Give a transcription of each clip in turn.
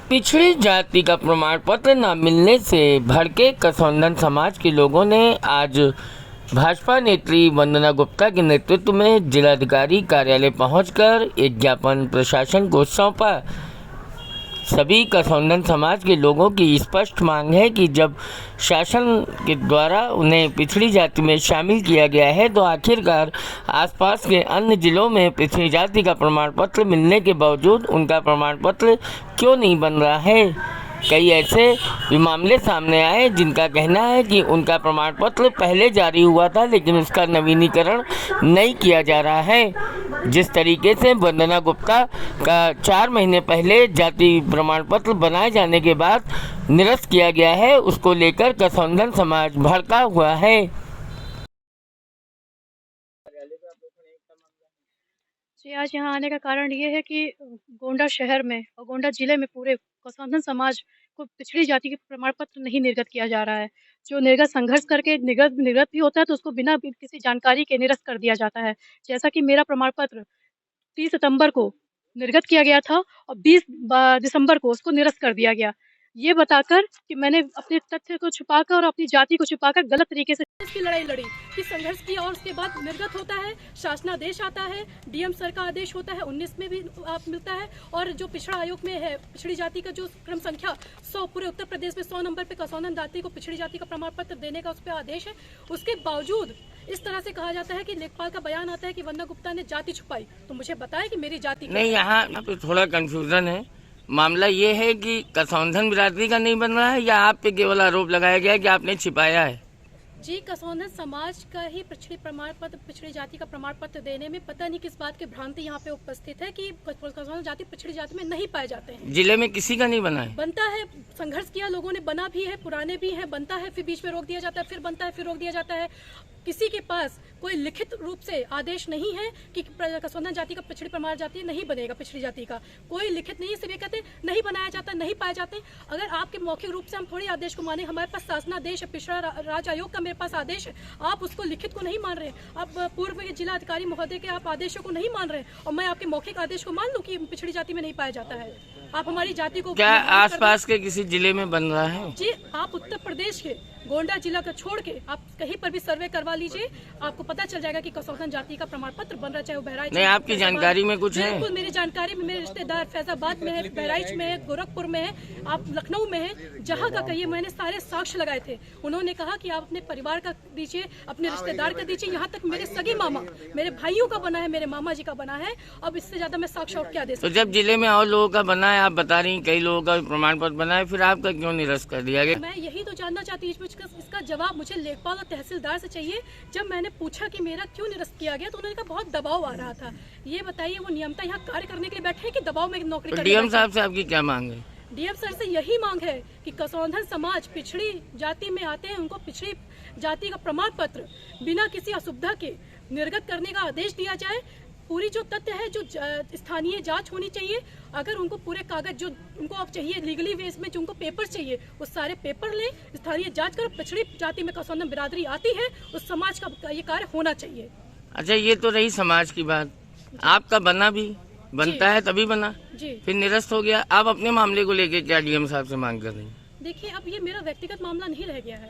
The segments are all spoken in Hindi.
पिछड़ी जाति का प्रमाण पत्र न मिलने से भड़के कसौंधन समाज के लोगों ने आज भाजपा नेत्री वंदना गुप्ता के नेतृत्व में जिलाधिकारी कार्यालय पहुंचकर एक ज्ञापन प्रशासन को सौंपा। सभी कसौंधन समाज के लोगों की स्पष्ट मांग है कि जब शासन के द्वारा उन्हें पिछड़ी जाति में शामिल किया गया है तो आखिरकार आसपास के अन्य जिलों में पिछड़ी जाति का प्रमाण पत्र मिलने के बावजूद उनका प्रमाण पत्र क्यों नहीं बन रहा है। कई ऐसे भी मामले सामने आए जिनका कहना है कि उनका प्रमाण पत्र पहले जारी हुआ था लेकिन उसका नवीनीकरण नहीं किया जा रहा है। जिस तरीके से वंदना गुप्ता का 4 महीने पहले जाति प्रमाण पत्र बनाए जाने के बाद निरस्त किया गया है, उसको लेकर कसौंधन समाज भड़का हुआ है। जी, आज यहाँ आने का कारण ये है कि गोंडा शहर में और गोंडा जिले में पूरे कसौंधन समाज को पिछड़ी जाति के प्रमाण पत्र नहीं निर्गत किया जा रहा है। जो निर्गत संघर्ष करके निर्गत भी होता है तो उसको बिना किसी जानकारी के निरस्त कर दिया जाता है। जैसा कि मेरा प्रमाण पत्र 30 सितंबर को निर्गत किया गया था और 20 दिसंबर को उसको निरस्त कर दिया गया, ये बताकर कि मैंने अपने तथ्य को छुपाकर और अपनी जाति को छुपाकर गलत तरीके से इसकी लड़ाई लड़ी कि संघर्ष किया और उसके बाद निर्गत होता है, शासनादेश आता है, डीएम सर का आदेश होता है, 19 में भी मिलता है। और जो पिछड़ा आयोग में है पिछड़ी जाति का जो क्रम संख्या 100 पूरे उत्तर प्रदेश में 100 नंबर पे कसौंधन जाति को पिछड़ी जाति का प्रमाण पत्र देने का उस पर आदेश है। उसके बावजूद इस तरह से कहा जाता है कि लेखपाल का बयान आता है कि वंदना गुप्ता ने जाति छुपाई। तो मुझे बताया कि मेरी जाति नहीं, यहाँ पे थोड़ा कंफ्यूजन है। मामला ये है कि कसौंधन बिरादरी का नहीं बन रहा है या आप पे केवल आरोप लगाया गया है कि आपने छिपाया है? जी, कसौंधन समाज का ही पिछड़ी जाति का प्रमाण पत्र देने में पता नहीं किस बात की भ्रांति यहाँ पे उपस्थित है कि कसौंधन जाति पिछड़ी जाति में नहीं पाए जाते हैं। जिले में किसी का नहीं बना है? बनता है, संघर्ष किया लोगों ने, बना भी है, पुराने भी है, बनता है, फिर बीच में रोक दिया जाता है, फिर बनता है, फिर रोक दिया जाता है। किसी के पास कोई लिखित रूप से आदेश नहीं है कि कसौंधन जाति का पिछड़ी प्रमाण जाति नहीं बनेगा। पिछड़ी जाति का कोई लिखित नहीं, सिर्फ कहते नहीं बनाया जाता, नहीं पाए जाते। अगर आपके मौखिक रूप से हम थोड़ी आदेश को माने, हमारे पास शासनादेश है, पिछड़ा राज्य आयोग का मेरे पास आदेश है, आप उसको लिखित को नहीं मान रहे, आप पूर्व के जिला अधिकारी महोदय के आप आदेशों को नहीं मान रहे और मैं आपके मौखिक आदेश को मान लूं कि पिछड़ी जाति में नहीं पाया जाता है। आप हमारी जाति को क्या आसपास के किसी जिले में बन रहा है? जी, आप उत्तर प्रदेश के गोंडा जिला का छोड़ के आप कहीं पर भी सर्वे करवा लीजिए, आपको पता चल जाएगा कि कसौंधन जाति का प्रमाण पत्र बन रहा है, चाहे वो बहराइच। नहीं, आपकी जानकारी में कुछ है? बिल्कुल, मेरी जानकारी में मेरे रिश्तेदार फैजाबाद में है, बहराइच में है, गोरखपुर में है, आप लखनऊ में है, जहाँ का कहिए मैंने सारे साक्ष्य लगाए थे। उन्होंने कहा कि आप अपने परिवार का दीजिए, अपने रिश्तेदार का दीजिए, यहाँ तक मेरे सगे मामा, मेरे भाइयों का बना है, मेरे मामा जी का बना है। अब इससे ज्यादा मैं साक्ष्य और क्या दे सकती हूं? तो जब जिले में और लोगों का बना है, आप बता रही कई लोगों का प्रमाण पत्र बना है, फिर आपका क्यों निरस्त कर दिया गया? मैं यही तो जानना चाहती हूँ, इसका जवाब मुझे लेखपाल और तहसीलदार से चाहिए। जब मैंने पूछा कि मेरा क्यों निरस्त किया गया तो उन्होंने कहा बहुत दबाव आ रहा था। ये बताइए, वो नियमता यहाँ कार्य करने के लिए बैठे हैं कि दबाव में नौकरी करने? डीएम साहब से आपकी क्या मांग है? डीएम सर से यही मांग है कि कसौंधन समाज पिछड़ी जाति में आते हैं, उनको पिछड़ी जाति का प्रमाण पत्र बिना किसी असुविधा के निर्गत करने का आदेश दिया जाए। पूरी जो तथ्य है, जो स्थानीय जांच होनी चाहिए। अगर उनको पूरे कागज जो उनको अब चाहिए लीगली वेज में, जो उनको पेपर चाहिए, वो सारे पेपर लें, स्थानीय जांच कर पिछड़ी जाति में कसौंधन बिरादरी आती है, उस समाज का ये कार्य होना चाहिए। अच्छा, ये तो रही समाज की बात। आपका बना भी बनता है तभी बना जी, फिर निरस्त हो गया। आप अपने मामले को लेके क्या डीएम साहब से मांग कर रही हैं? देखिए, अब ये मेरा व्यक्तिगत मामला नहीं रह गया है,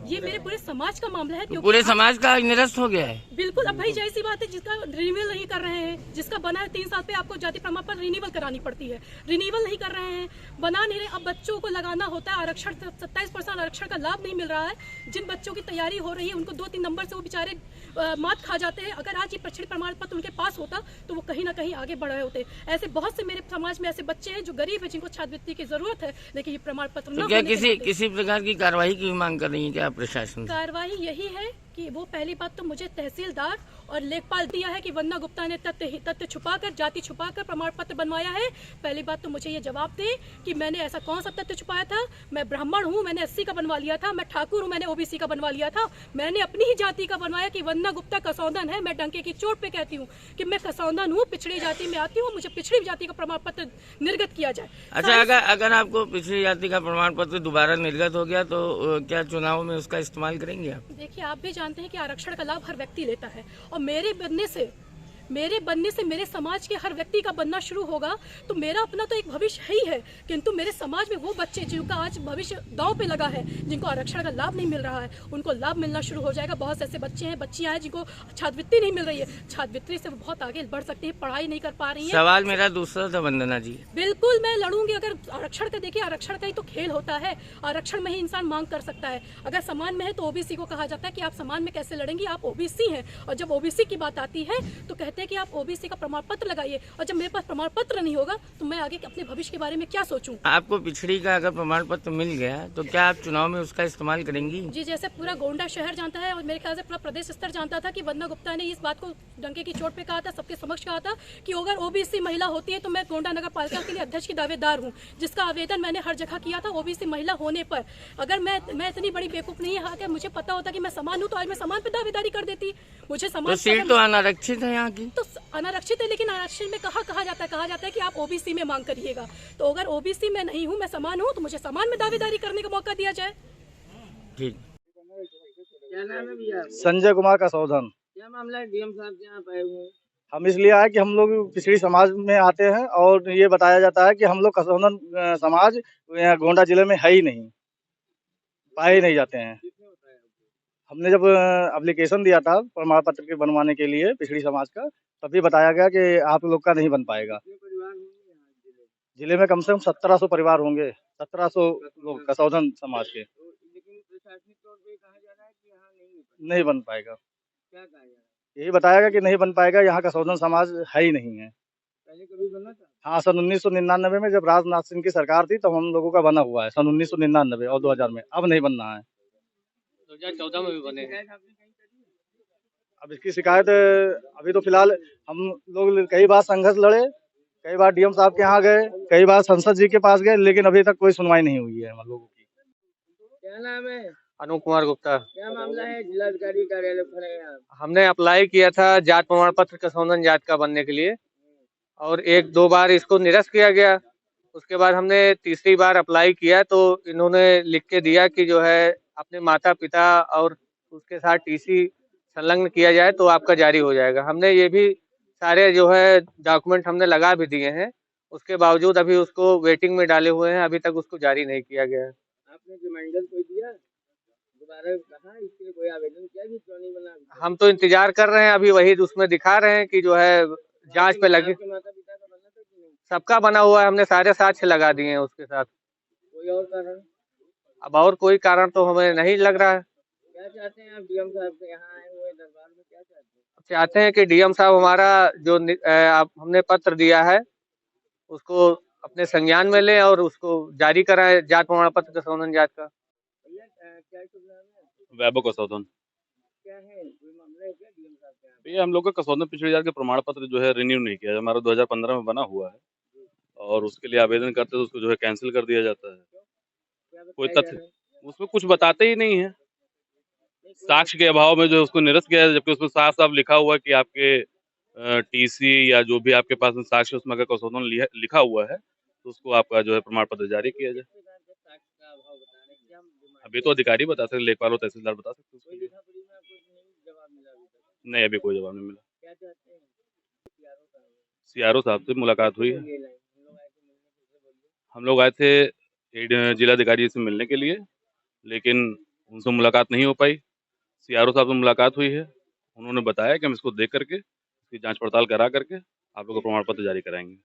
ये मेरे पूरे समाज का मामला है। पूरे समाज का निरस्त हो गया है? बिल्कुल। अब भाई जाहिर सी बात है, जिसका रिन्यूअल नहीं कर रहे हैं, जिसका बना है 3 साल पे आपको जाति प्रमाण पत्र रिन्यूअल करानी पड़ती है, रिन्यूअल नहीं कर रहे हैं, बना नहीं रहे। अब बच्चों को लगाना होता है आरक्षण, 27% आरक्षण का लाभ नहीं मिल रहा है। जिन बच्चों की तैयारी हो रही है उनको 2-3 नंबर से वो बेचारे मात खा जाते हैं। अगर आज ये पिछड़ी प्रमाण पत्र उनके पास होता तो वो कहीं ना कहीं आगे बढ़ रहे होते। ऐसे बहुत से मेरे समाज में ऐसे बच्चे हैं जो गरीब है, जिनको छात्रवृत्ति की जरूरत है, लेकिन ये प्रमाण पत्र न होने के किसी प्रकार की कार्रवाई की मांग कर रही है क्या प्रशासन? कार्रवाई यही है कि वो पहली बात तो मुझे तहसीलदार और लेखपाल दिया है कि वंदना गुप्ता ने तथ्य छुपाकर, जाति छुपाकर प्रमाण पत्र बनवाया है। पहली बात तो मुझे ये जवाब दें कि मैंने ऐसा कौन सा तथ्य छुपाया था। मैं ब्राह्मण हूँ, मैंने SC का बनवा लिया था, मैं ठाकुर हूँ, मैंने OBC का बनवा लिया था, मैंने अपनी ही जाति का बनवाया कि वंदना गुप्ता कसौंधन है। मैं डंके की चोट पे कहती हूँ कि मैं कसौंधन हूँ, पिछड़ी जाति में आती हूँ, मुझे पिछड़ी जाति का प्रमाण पत्र निर्गत किया जाए। अच्छा, अगर आपको पिछड़ी जाति का प्रमाण पत्र दोबारा निर्गत हो गया तो क्या चुनाव में उसका इस्तेमाल करेंगे आप? देखिए, आप भी जानते हैं कि आरक्षण का लाभ हर व्यक्ति लेता है और मेरे बनने से मेरे बनने से मेरे समाज के हर व्यक्ति का बनना शुरू होगा तो मेरा अपना तो एक भविष्य है ही है, किंतु मेरे समाज में वो बच्चे जिनका आज भविष्य दांव पे लगा है, जिनको आरक्षण का लाभ नहीं मिल रहा है, उनको लाभ मिलना शुरू हो जाएगा। बहुत से ऐसे बच्चे हैं, बच्चियां हैं जिनको छात्रवृत्ति नहीं मिल रही है, छात्रवृत्ति से वो बहुत आगे बढ़ सकती है, पढ़ाई नहीं कर पा रही है। सवाल मेरा दूसरा था वंदना जी। बिल्कुल मैं लड़ूंगी। अगर आरक्षण का देखिए, आरक्षण का ही तो खेल होता है, आरक्षण में ही इंसान मांग कर सकता है। अगर समान में है तो ओबीसी को कहा जाता है कि आप समान में कैसे लड़ेंगी, आप ओबीसी हैं। और जब ओबीसी की बात आती है तो कहते हैं कि आप ओबीसी का प्रमाण पत्र लगाइए, और जब मेरे पास प्रमाण पत्र नहीं होगा तो मैं आगे अपने भविष्य के बारे में क्या सोचूं। आपको पिछड़ी का अगर प्रमाण पत्र मिल गया तो क्या आप चुनाव में उसका इस्तेमाल करेंगी? जी, जैसे पूरा गोंडा शहर जानता है और मेरे ख्याल से पूरा प्रदेश स्तर जानता था कि वंदना गुप्ता ने इस बात को डंके की चोट पे कहा था, सबके समक्ष कहा था कि अगर ओबीसी महिला होती है तो मैं गोंडा नगर पालिका के लिए अध्यक्ष की दावेदार हूँ, जिसका आवेदन मैंने हर जगह किया था ओबीसी महिला होने पर। अगर मैं इतनी बड़ी बेवकूफ नहीं है, अगर मुझे पता होता कि मैं समान हूँ तो आज मैं समान पे दावेदारी कर देती। मुझे तो समान सीट तो अनारक्षित है यहाँ की। तो अनारक्षित है, लेकिन आरक्षण में कहा जाता है कि आप ओबीसी में मांग करिएगा। तो अगर ओबीसी में नहीं हूँ, मैं समान हूँ, तो मुझे समान में दावेदारी करने का मौका दिया जाए। ठीक। क्या नाम है भैया? संजय कुमार कसौधन। क्या मामला है? डीएम साहब के यहाँ आए हुए? हम इसलिए आए कि हम लोग पिछड़ी समाज में आते हैं और ये बताया जाता है कि हम लोग कसौधन समाज यहाँ गोंडा जिले में है ही नहीं, पाए ही नहीं जाते हैं। हमने जब एप्लीकेशन दिया था प्रमाण पत्र के बनवाने के लिए पिछड़ी समाज का, तभी बताया गया कि आप लोग का नहीं बन पाएगा। जिले में कम से कम 1700 परिवार होंगे, 1700 लोग कसौधन समाज के। लेकिन प्रशासनिक तौर पे कहा जा रहा है कि यहाँ नहीं बन पाएगा। क्या कहा जा रहा है? यही बताया गया कि नहीं बन पाएगा, यहाँ कसौधन समाज है ही नहीं है। पहले कभी बना था? हाँ, सन 1999 में जब राजनाथ सिंह की सरकार थी तब हम लोगों का बना हुआ है, सन 1999 और 2000 में। अब नहीं बनना है। 2014 में भी बने। अब इसकी शिकायत अभी तो फिलहाल हम लोग कई बार संघर्ष लड़े, कई बार डीएम साहब के यहाँ गए, कई बार संसद जी के पास गए, लेकिन अभी तक कोई सुनवाई नहीं हुई है हम लोगों की। क्या नाम है? अनु कुमार गुप्ता। क्या मामला है? जिलाधिकारी कार्यालय खड़े हैं आप। हमने अप्लाई किया था जात प्रमाण पत्र कसौधन जात का बनने के लिए, और 1-2 बार इसको निरस्त किया गया। उसके बाद हमने तीसरी बार अप्लाई किया तो इन्होंने लिख के दिया कि जो है अपने माता पिता और उसके साथ टीसी संलग्न किया जाए तो आपका जारी हो जाएगा। हमने ये भी सारे जो है डॉक्यूमेंट हमने लगा भी दिए हैं, उसके बावजूद अभी उसको वेटिंग में डाले हुए हैं, अभी तक उसको जारी नहीं किया गया है। आपने रिमाइंडर कोई दिया? दोबारा कहा इसके लिए कोई आवेदन किया कि क्यों नहीं बना? हम तो इंतजार कर रहे हैं, अभी वही उसमें दिखा रहे हैं कि जो है जांच पे लगे। आपके माता पिता का बनना था कि नहीं? सबका बना हुआ है, हमने सारे साक्ष्य लगा दिए हैं उसके साथ। कोई और कारण? अब और कोई कारण तो हमें नहीं लग रहा है। क्या चाहते हैं आप डीएम साहब के यहाँ आए हुए दरबार में? क्या चाहते हैं? चाहते हैं कि डीएम साहब हमारा जो हमने पत्र दिया है उसको अपने संज्ञान में लें और उसको जारी कराएं, जात प्रमाण पत्र कसौधन जात का। भैया क्या शुभ नाम है? वैभव कसौधन। क्या है कोई मामला है क्या डीएम साहब के यहाँ? भैया हम लोग का कसौधन पिछड़ी जात के प्रमाण पत्र जो है रिन्यू नहीं किया है, हमारा 2015 में बना हुआ है और उसके लिए आवेदन करते तो उसको जो है कैंसिल कर दिया जाता है। क्या कोई बताया जा तथ्य रहा है? उसमें कुछ बताते ही नहीं है, साक्ष्य के अभाव में जो उसको निरस्त किया है, जबकि उसमें साफ साफ लिखा हुआ है कि आपके टीसी या जो भी आपके पास में साक्ष्य उसमें अगर कसौधन लिखा हुआ है तो उसको आपका जो है प्रमाण पत्र जारी किया जाए। किस प्रकार के साक्ष्य का अभाव बता रहे हैं? क्या हम डिमांड अभी तो अधिकारी बता सकते, लेखपाल और तहसीलदार बता सकते उसके कोई लिए। लिखा पढ़ी में आपको नहीं जवाब मिला अभी तक? नहीं, अभी कोई जवाब नहीं मिला। क्या चाहते हैं? सीआरओ साहब सीआरओ साहब से मुलाकात हुई है। बोलिए लाइन, हम लोग आए थे मिलने, किससे बोलिए? हम लोग आए थे जिलाधिकारी से मिलने के लिए, लेकिन उनसे मुलाकात नहीं हो पाई। सीआरओ साहब से मुलाकात हुई है, उन्होंने बताया कि हम इसको देख करके इसकी जांच पड़ताल करा करके आप लोग को प्रमाण पत्र जारी कराएंगे।